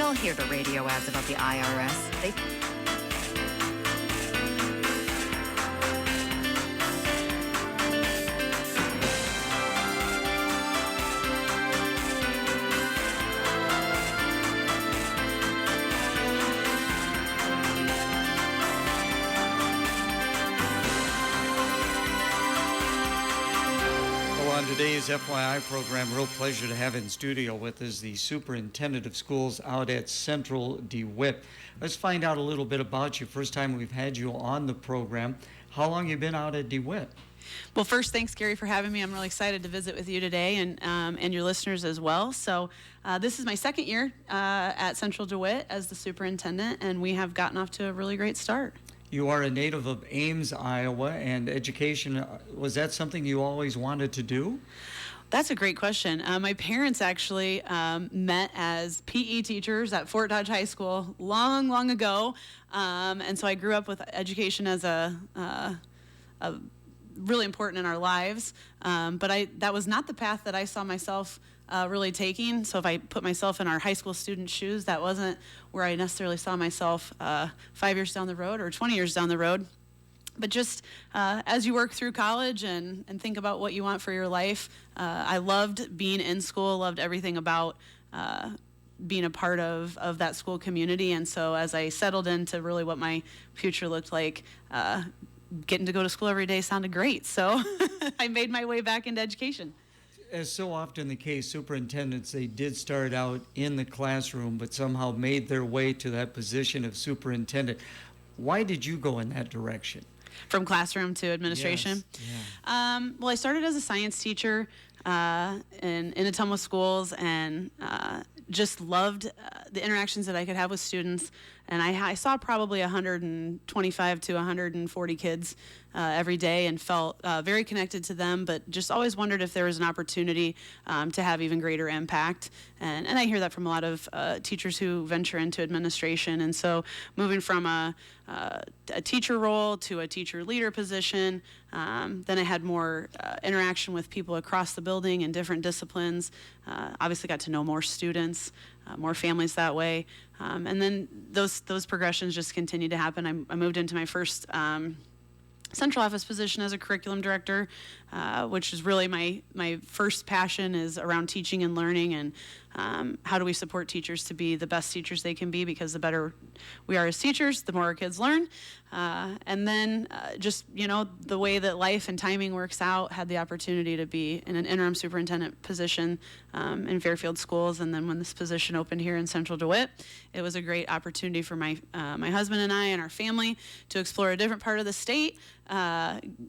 You'll hear the radio ads about the IRS. On today's FYI program, real pleasure to have in studio with us the Superintendent of Schools out at Central DeWitt. Let's find out a little bit about you. First time we've had you on the program. How long you been out at DeWitt? Well, first, thanks, Gary, for having me. I'm really excited to visit with you today and your listeners as well. So this is my second year at Central DeWitt as the superintendent, and we have gotten off to a really great start. You are a native of Ames, Iowa, and education, was that something you always wanted to do? That's a great question. My parents actually met as PE teachers at Fort Dodge High School long, long ago, and so I grew up with education as a really important in our lives, but that was not the path that I saw myself really taking. So if I put myself in our high school student shoes, that wasn't where I necessarily saw myself 5 years down the road or 20 years down the road. But just as you work through college and think about what you want for your life, I loved being in school, loved everything about being a part of that school community. And so as I settled into really what my future looked like, getting to go to school every day sounded great. So I made my way back into education. As so often the case, superintendents, they did start out in the classroom, but somehow made their way to that position of superintendent. Why did you go in that direction? From classroom to administration? Yes. Yeah. Well, I started as a science teacher in Ottumwa schools, and just loved the interactions that I could have with students. And I saw probably 125 to 140 kids every day and felt very connected to them, but just always wondered if there was an opportunity to have even greater impact. And I hear that from a lot of teachers who venture into administration. And so moving from a teacher role to a teacher leader position, then I had more interaction with people across the building in different disciplines. Obviously got to know more students, more families that way. And then those progressions just continued to happen. I moved into my first central office position as a curriculum director, which is really my first passion is around teaching and learning, and how do we support teachers to be the best teachers they can be, because the better we are as teachers, the more our kids learn. And then just, the way that life and timing works out, had the opportunity to be in an interim superintendent position in Fairfield schools. And then when this position opened here in Central DeWitt, it was a great opportunity for my husband and I and our family to explore a different part of the state,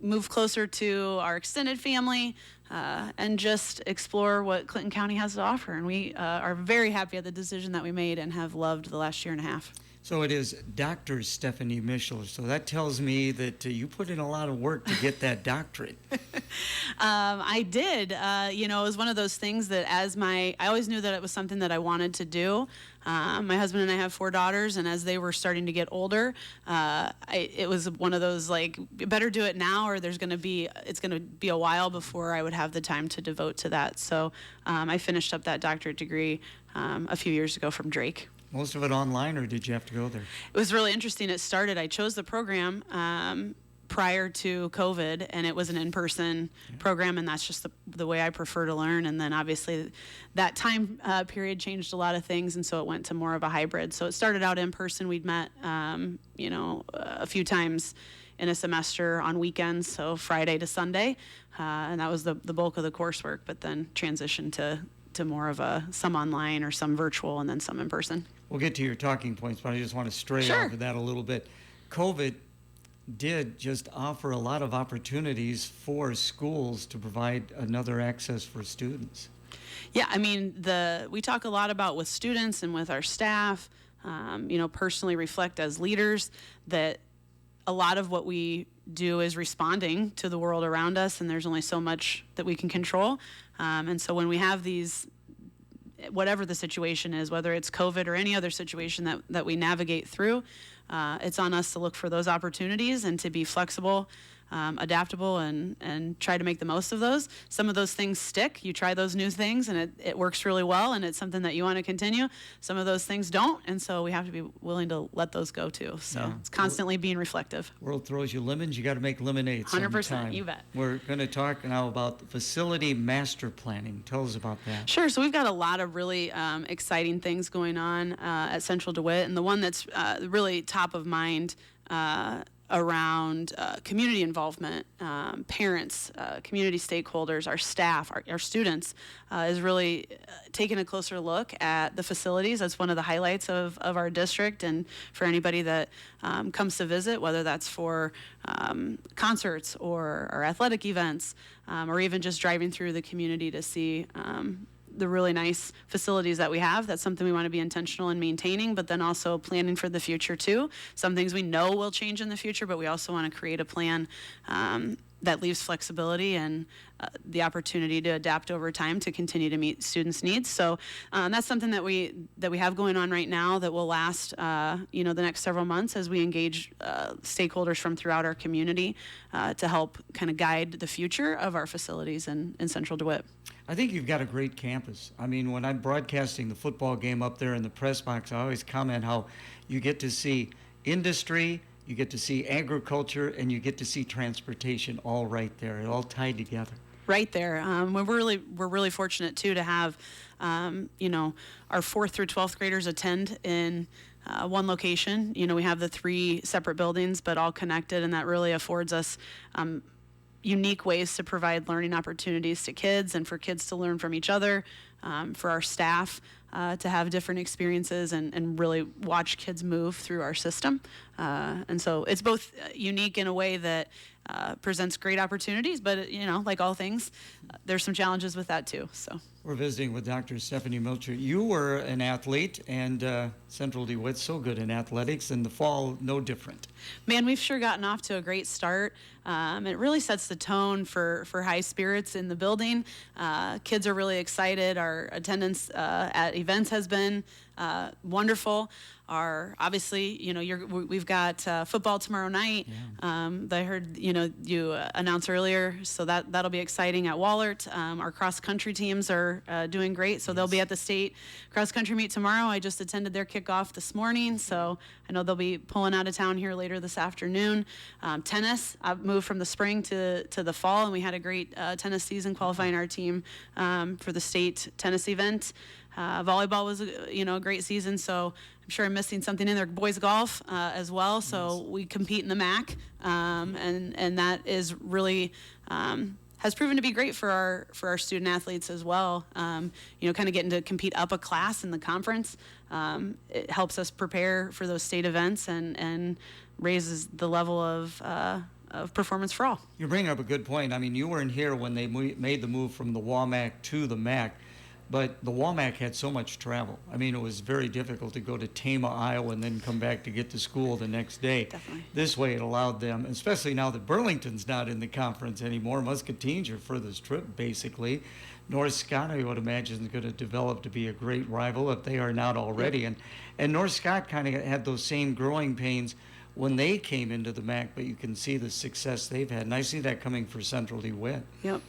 move closer to our extended family, and just explore what Clinton County has to offer. And we are very happy at the decision that we made and have loved the last year and a half. So it is Dr. Stephanie Mishler. So that tells me that you put in a lot of work to get that doctorate. I did. It was one of those things that I always knew that it was something that I wanted to do. My husband and I have 4 daughters, and as they were starting to get older, it was one of those, like, better do it now, or it's going to be a while before I would have the time to devote to that. So I finished up that doctorate degree a few years ago from Drake. Most of it online, or did you have to go there? It was really interesting. I chose the program prior to COVID, and it was an in-person program, and that's just the way I prefer to learn. And then obviously that time period changed a lot of things, and so it went to more of a hybrid. So it started out in person. We'd met, a few times in a semester on weekends, so Friday to Sunday, and that was the bulk of the coursework, but then transitioned to more of some online or some virtual and then some in person. We'll get to your talking points, but I just want to stray off of that a little bit. COVID did just offer a lot of opportunities for schools to provide another access for students. Yeah, I mean, we talk a lot about with students and with our staff, personally reflect as leaders that a lot of what we do is responding to the world around us, and there's only so much that we can control. And so when we have these, whatever the situation is, whether it's COVID or any other situation that we navigate through, it's on us to look for those opportunities and to be flexible adaptable and try to make the most of those. Some of those things stick. You try those new things and it works really well and it's something that you want to continue. Some of those things don't, and so we have to be willing to let those go too. So it's constantly being reflective. World throws you lemons, you got to make lemonade 100%, sometime. you bet. We're going to talk now about the facility master planning. Tell us about that. Sure. So we've got a lot of really exciting things going on at Central DeWitt, and the one that's really top of mind around community involvement, parents, community stakeholders, our staff, our students, is really taking a closer look at the facilities. That's one of the highlights of our district, and for anybody that comes to visit, whether that's for concerts or athletic events, or even just driving through the community to see the really nice facilities that we have. That's something we want to be intentional in maintaining, but then also planning for the future too. Some things we know will change in the future, but we also want to create a plan that leaves flexibility and the opportunity to adapt over time to continue to meet students' needs. So that's something that we have going on right now that will last the next several months as we engage stakeholders from throughout our community to help kind of guide the future of our facilities in Central DeWitt. I think you've got a great campus. I mean, when I'm broadcasting the football game up there in the press box, I always comment how you get to see industry, you get to see agriculture, and you get to see transportation all right there. It all tied together. Right there. We're really fortunate too to have our 4th through 12th graders attend in one location. We have the 3 separate buildings, but all connected, and that really affords us unique ways to provide learning opportunities to kids and for kids to learn from each other, for our staff to have different experiences and really watch kids move through our system. And so it's both unique in a way that presents great opportunities, but like all things, there's some challenges with that too. So we're visiting with Dr. Stephanie Mishler. You were an athlete, and Central DeWitt's so good in athletics, and the fall no different. Man, we've sure gotten off to a great start. It really sets the tone for high spirits in the building. Kids are really excited. Our attendance at events has been wonderful. We've got football tomorrow night. Yeah. I heard you announce earlier, so that'll be exciting at Wallert. Our cross country teams are doing great, so they'll be at the state cross country meet tomorrow. I just attended their kickoff this morning, so I know they'll be pulling out of town here later this afternoon. Tennis, I've moved from the spring to the fall, and we had a great tennis season qualifying our team for the state tennis event. Volleyball was a great season, so I'm sure I'm missing something in there. Boys golf as well, so we compete in the MAC, and that is really has proven to be great for our student athletes as well. Kind of getting to compete up a class in the conference. It helps us prepare for those state events and raises the level of performance for all. You bring up a good point. I mean, you weren't here when they made the move from the WAMAC to the MAC. But the WAMAC had so much travel. I mean, it was very difficult to go to Tama, Iowa, and then come back to get to school the next day. Definitely. This way it allowed them, especially now that Burlington's not in the conference anymore. Muscatine's your furthest trip, basically. North Scott, I would imagine, is going to develop to be a great rival if they are not already. Yep. And North Scott kind of had those same growing pains when they came into the MAC, but you can see the success they've had. And I see that coming for Central DeWitt. Yep.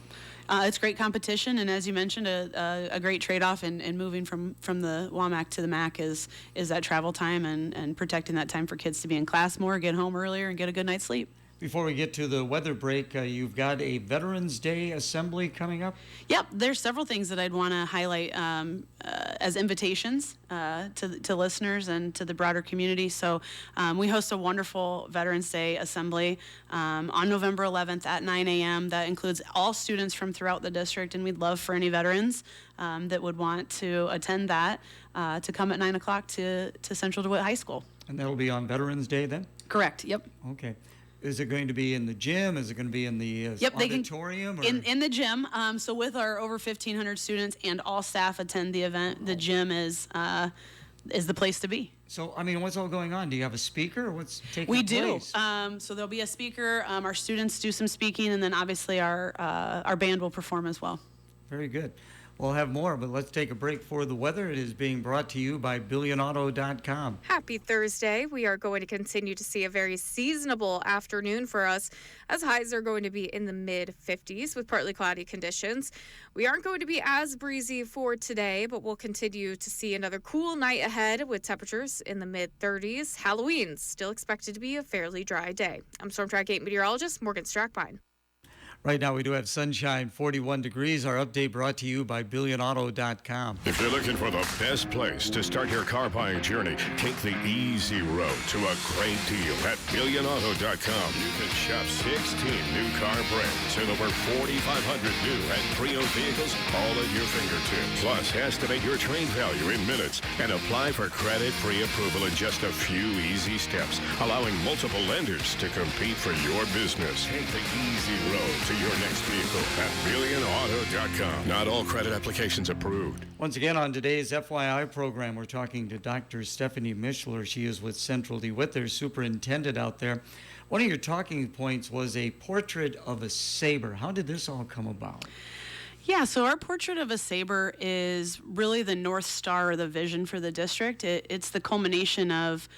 It's great competition, and as you mentioned, a great trade-off in moving from the WAMAC to the MAC is that travel time and protecting that time for kids to be in class more, get home earlier, and get a good night's sleep. Before we get to the weather break, you've got a Veterans Day assembly coming up? Yep, there's several things that I'd want to highlight as invitations to listeners and to the broader community. So we host a wonderful Veterans Day assembly on November 11th at 9 a.m. That includes all students from throughout the district, and we'd love for any veterans that would want to attend that to come at 9 o'clock to Central DeWitt High School. And that'll be on Veterans Day then? Correct, yep. Okay. Is it going to be in the gym? Is it going to be in the auditorium? In the gym. So with our over 1,500 students and all staff attend the event, the gym is the place to be. So, I mean, what's all going on? Do you have a speaker? What's taking place? We do. So there'll be a speaker. Our students do some speaking, and then obviously our band will perform as well. Very good. We'll have more, but let's take a break for the weather. It is being brought to you by BillionAuto.com. Happy Thursday. We are going to continue to see a very seasonable afternoon for us, as highs are going to be in the mid-50s with partly cloudy conditions. We aren't going to be as breezy for today, but we'll continue to see another cool night ahead with temperatures in the mid-30s. Halloween's still expected to be a fairly dry day. I'm Storm Track 8 meteorologist Morgan Strackbine. Right now we do have sunshine, 41 degrees. Our update brought to you by BillionAuto.com. If you're looking for the best place to start your car buying journey, take the easy road to a great deal at BillionAuto.com. You can shop 16 new car brands and over 4,500 new and pre-owned vehicles all at your fingertips. Plus, estimate your trade value in minutes and apply for credit pre-approval in just a few easy steps, allowing multiple lenders to compete for your business. Take the easy road to your next vehicle at BillionAuto.com. Not all credit applications approved. Once again, on today's FYI program, we're talking to Dr. Stephanie Mishler. She is with Central DeWitt, their superintendent out there. One of your talking points was a portrait of a saber. How did this all come about? Yeah, so our portrait of a saber is really the North Star or the vision for the district. It's the culmination of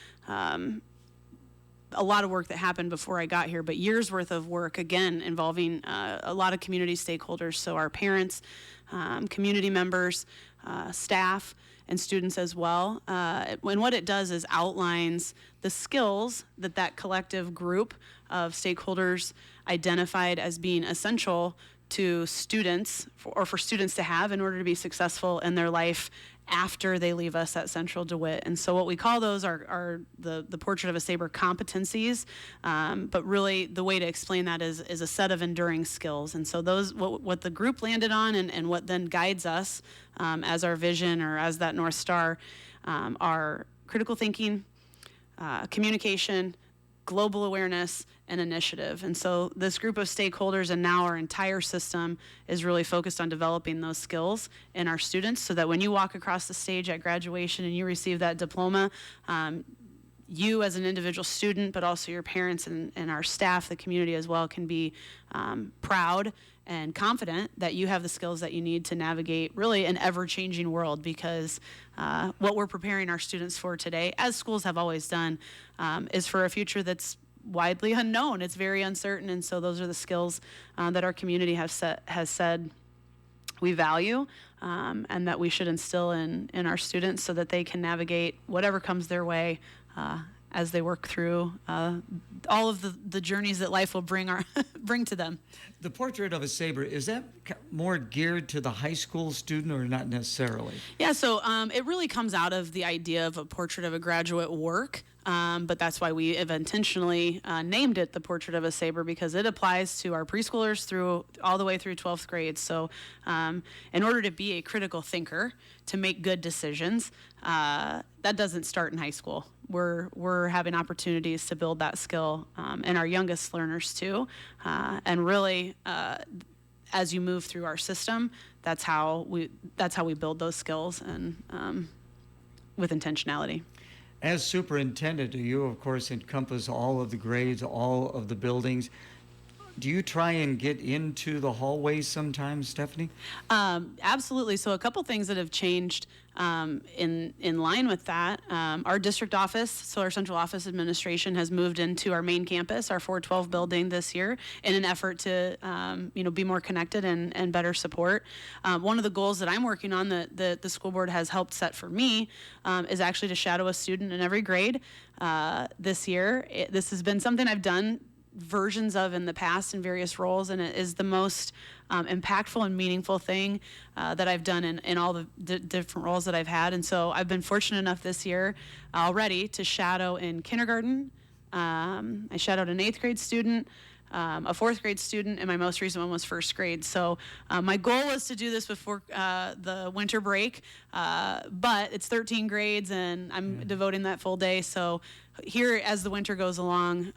a lot of work that happened before I got here, but years worth of work, again, involving a lot of community stakeholders. So our parents, community members, staff, and students as well. And what it does is outlines the skills that collective group of stakeholders identified as being essential to students, for students to have in order to be successful in their life after they leave us at Central DeWitt. And so what we call those are the portrait of a saber competencies, but really the way to explain that is a set of enduring skills. And so those, what the group landed on and what then guides us as our vision or as that North Star are critical thinking, communication, global awareness, and initiative. And so this group of stakeholders and now our entire system is really focused on developing those skills in our students so that when you walk across the stage at graduation and you receive that diploma, you as an individual student, but also your parents and our staff, the community as well, can be proud and confident that you have the skills that you need to navigate really an ever-changing world, because what we're preparing our students for today, as schools have always done, is for a future that's widely unknown. It's very uncertain, and so those are the skills that our community has said we value and that we should instill in our students so that they can navigate whatever comes their way as they work through all of the journeys that life will bring to them. The portrait of a saber, is that more geared to the high school student or not necessarily? Yeah, so it really comes out of the idea of a portrait of a graduate work. But that's why we have intentionally named it the Portrait of a Saber, because it applies to our preschoolers through all the way through 12th grade. So in order to be a critical thinker, to make good decisions, that doesn't start in high school. We're having opportunities to build that skill in our youngest learners too. And really, as you move through our system, that's how we build those skills and with intentionality. As superintendent, you, of course, encompass all of the grades, all of the buildings. Do you try and get into the hallways sometimes, Stephanie? Absolutely. So a couple things that have changed in line with that. Our district office, so our central office administration, has moved into our main campus, our 412 building this year, in an effort to be more connected and better support. One of the goals that I'm working on that the school board has helped set for me is actually to shadow a student in every grade this year. This has been something I've done versions of in the past in various roles, and it is the most impactful and meaningful thing that I've done in all the different roles that I've had. And so I've been fortunate enough this year already to shadow in kindergarten. I shadowed an 8th grade student, a 4th grade student, and my most recent one was 1st grade. So my goal was to do this before the winter break, but it's 13 grades and I'm devoting that full day. So here, as the winter goes along,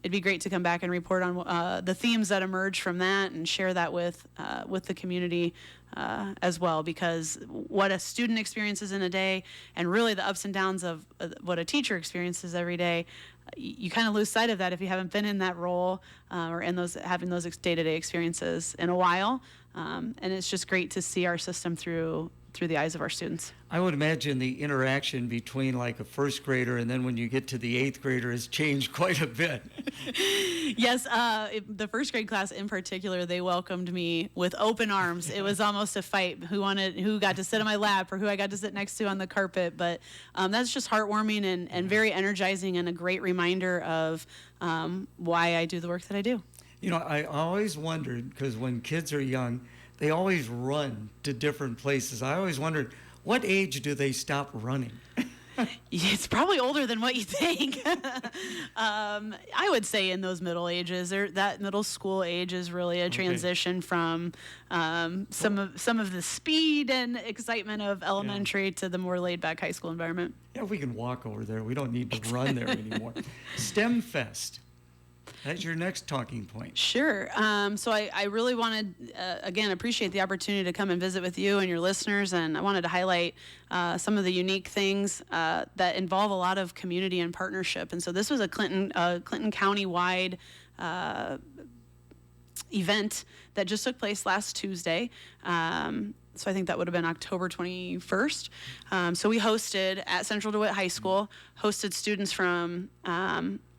it'd be great to come back and report on the themes that emerge from that and share that with the community as well, because what a student experiences in a day and really the ups and downs of what a teacher experiences every day, you kind of lose sight of that if you haven't been in that role or in having those day-to-day experiences in a while. And it's just great to see our system through the eyes of our students. I would imagine the interaction between like a first grader and then when you get to the eighth grader has changed quite a bit. Yes, the first grade class in particular, they welcomed me with open arms. It was almost a fight who got to sit on my lap or who I got to sit next to on the carpet. But that's just heartwarming and very energizing and a great reminder of why I do the work that I do. You know, I always wondered, because when kids are young, they always run to different places. I always wondered, what age do they stop running? It's probably older than what you think. I would say in those middle ages, that middle school age is really a transition from some of the speed and excitement of elementary to the more laid-back high school environment. Yeah, we can walk over there. We don't need to run there anymore. STEM Fest. That's your next talking point. Sure. So I really wanted, again, appreciate the opportunity to come and visit with you and your listeners, and I wanted to highlight some of the unique things that involve a lot of community and partnership. And so this was a Clinton County-wide event that just took place last Tuesday. So I think that would have been October 21st. So we hosted at Central DeWitt High School, hosted students from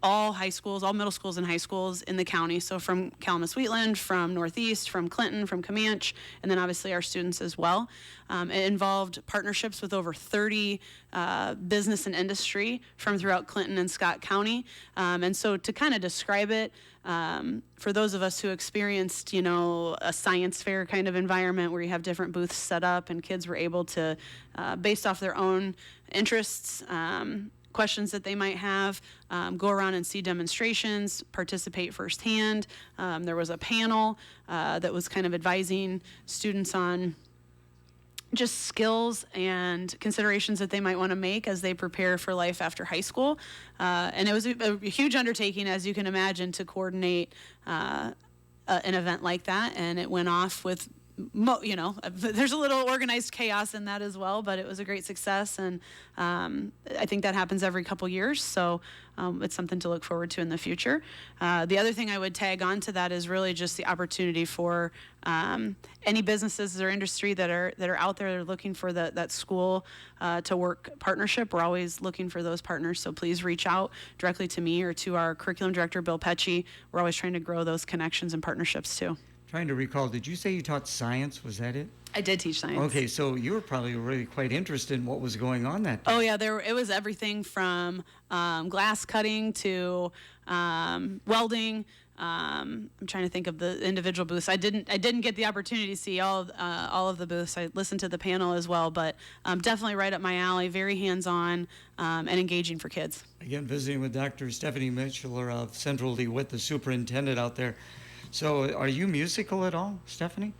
all high schools, all middle schools and high schools in the county. So from Kalamazoo-Wheatland, from Northeast, from Clinton, from Comanche, and then obviously our students as well. It involved partnerships with over 30 business and industry from throughout Clinton and Scott County. And so to kind of describe it, for those of us who experienced, a science fair kind of environment where you have different booths set up and kids were able to, based off their own interests, questions that they might have, go around and see demonstrations, participate firsthand. There was a panel that was kind of advising students on just skills and considerations that they might want to make as they prepare for life after high school. And it was a huge undertaking, as you can imagine, to coordinate an event like that. And it went off with there's a little organized chaos in that as well, but it was a great success, and I think that happens every couple years, so it's something to look forward to in the future. The other thing I would tag on to that is really just the opportunity for any businesses or industry that are out there that are looking for that school to work partnership. We're always looking for those partners, so please reach out directly to me or to our curriculum director, Bill Pecci. We're always trying to grow those connections and partnerships too. Trying to recall, did you say you taught science? Was that it? I did teach science. Okay, so you were probably really quite interested in what was going on that day. Oh yeah, it was everything from glass cutting to welding. I'm trying to think of the individual booths. I didn't get the opportunity to see all of the booths. I listened to the panel as well, but definitely right up my alley. Very hands-on and engaging for kids. Again, visiting with Dr. Stephanie Mishler of Central DeWitt, the superintendent out there. So are you musical at all, Stephanie?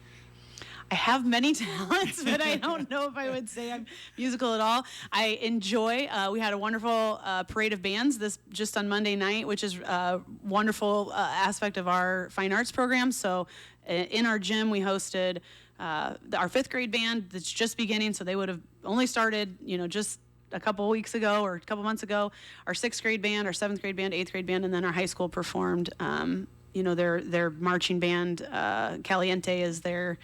I have many talents, but I don't know if I would say I'm musical at all. I enjoy, we had a wonderful parade of bands just on Monday night, which is a wonderful aspect of our fine arts program. So in our gym, we hosted our fifth grade band that's just beginning, so they would have only started, just a couple weeks ago or a couple months ago. Our sixth grade band, our seventh grade band, eighth grade band, and then our high school performed their marching band, Caliente is their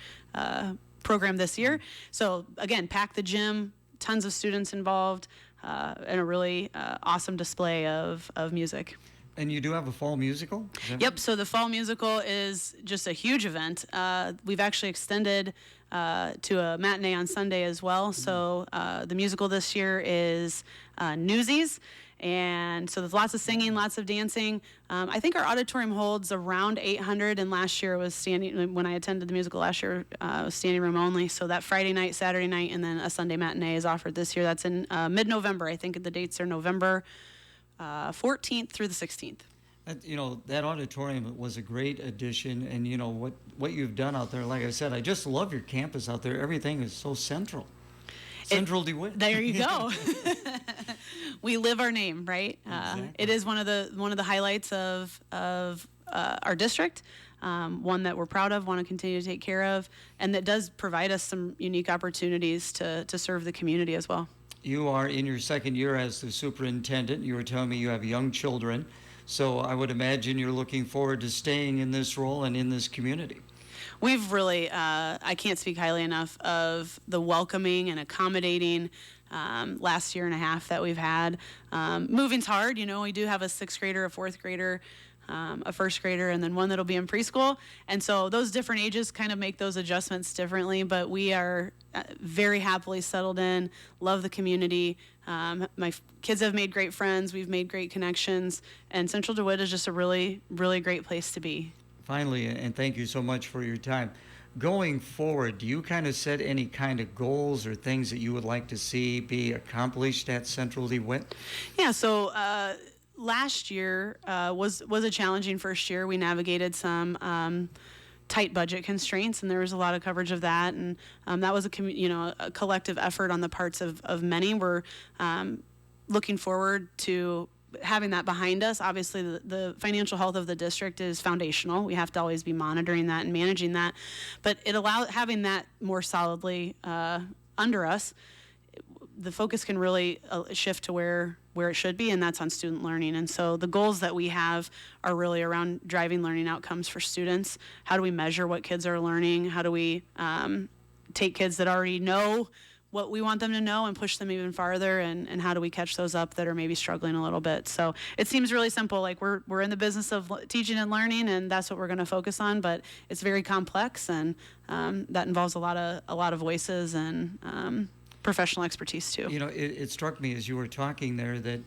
program this year. So again, pack the gym, tons of students involved, and a really awesome display of music. And you do have a fall musical? Yep, so the fall musical is just a huge event. We've actually extended to a matinee on Sunday as well. So the musical this year is Newsies. And so there's lots of singing, lots of dancing. I think our auditorium holds around 800, and last year was standing, when I attended the musical last year, was standing room only. So that Friday night, Saturday night, and then a Sunday matinee is offered this year. That's in mid-November. I think the dates are November 14th through the 16th. That auditorium was a great addition, and what you've done out there, like I said, I just love your campus out there. Everything is so central. Central DeWitt. There you go. We live our name, right? Exactly. It is one of the highlights of our district, one that we're proud of, want to continue to take care of, and that does provide us some unique opportunities to serve the community as well. You are in your second year as the superintendent. You were telling me you have young children, so I would imagine you're looking forward to staying in this role and in this community. We've really, I can't speak highly enough of the welcoming and accommodating last year and a half that we've had. Moving's hard, we do have a 6th grader, a 4th grader, a 1st grader, and then one that'll be in preschool. And so those different ages kind of make those adjustments differently, but we are very happily settled in, love the community. My kids have made great friends. We've made great connections, and Central DeWitt is just a really, really great place to be. Finally, and thank you so much for your time. Going forward, do you kind of set any kind of goals or things that you would like to see be accomplished at Central DeWitt? Yeah, so last year was a challenging first year. We navigated some tight budget constraints, and there was a lot of coverage of that, and that was a collective effort on the parts of many. We're looking forward to having that behind us. Obviously, the financial health of the district is foundational. We have to always be monitoring that and managing that, but having that more solidly under us, the focus can really shift to where it should be, and that's on student learning. And so the goals that we have are really around driving learning outcomes for students. How do we measure what kids are learning? How do we take kids that already know what we want them to know and push them even farther, and how do we catch those up that are maybe struggling a little bit? So it seems really simple, like we're in the business of teaching and learning, and that's what we're going to focus on, but it's very complex, and that involves a lot of voices and professional expertise too. It struck me as you were talking there that,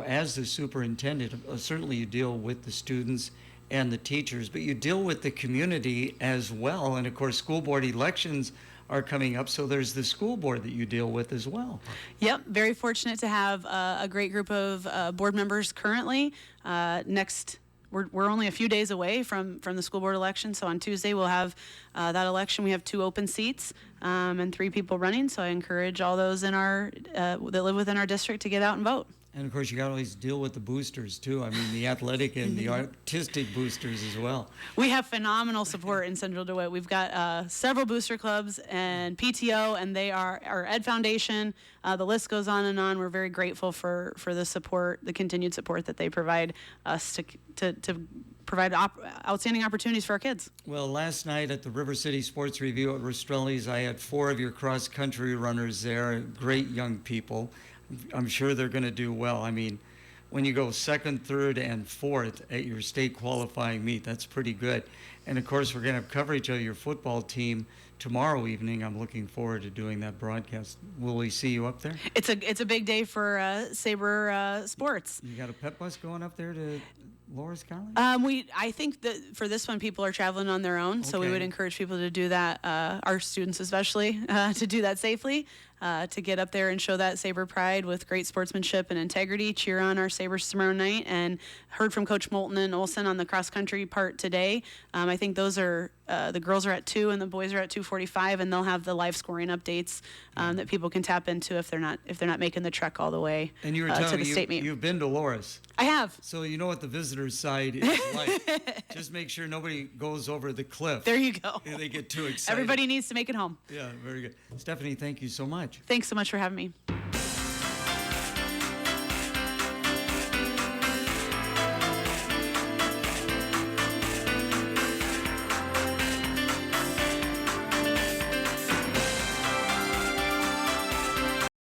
as the superintendent, certainly you deal with the students and the teachers, but you deal with the community as well. And of course, school board elections are coming up, so there's the school board that you deal with as well. Yep, very fortunate to have a great group of board members currently. We're only a few days away from the school board election, so on Tuesday we'll have that election. We have 2 open seats and 3 people running, so I encourage all those in that live within our district to get out and vote. And of course, you got to always deal with the boosters too. I mean, the athletic and the artistic boosters as well. We have phenomenal support in Central DeWitt. We've got several booster clubs and PTO, and they are our Ed Foundation. The list goes on and on. We're very grateful for the support, the continued support that they provide us to provide outstanding opportunities for our kids. Well, last night at the River City Sports Review at Restrelli's, I had 4 of your cross-country runners there, great young people. I'm sure they're going to do well. I mean, when you go 2nd, 3rd, and 4th at your state qualifying meet, that's pretty good. And of course, we're going to have coverage of your football team tomorrow evening. I'm looking forward to doing that broadcast. Will we see you up there? It's a big day for Sabre sports. You got a pep bus going up there to Loras College? I think that for this one, people are traveling on their own, so we would encourage people to do that, our students especially, to do that safely, to get up there and show that Sabre pride with great sportsmanship and integrity, cheer on our Sabres tomorrow night. And heard from Coach Moulton and Olson on the cross-country part today. I think those are, the girls are at 2 and the boys are at 2:45, and they'll have the live scoring updates that people can tap into if they're not making the trek all the way and you were to telling the state meet. You've been to Loras. I have. So you know what the visitor's side is like. Just make sure nobody goes over the cliff. There you go. They get too excited. Everybody needs to make it home. Yeah, very good. Stephanie, thank you so much. Thanks so much for having me.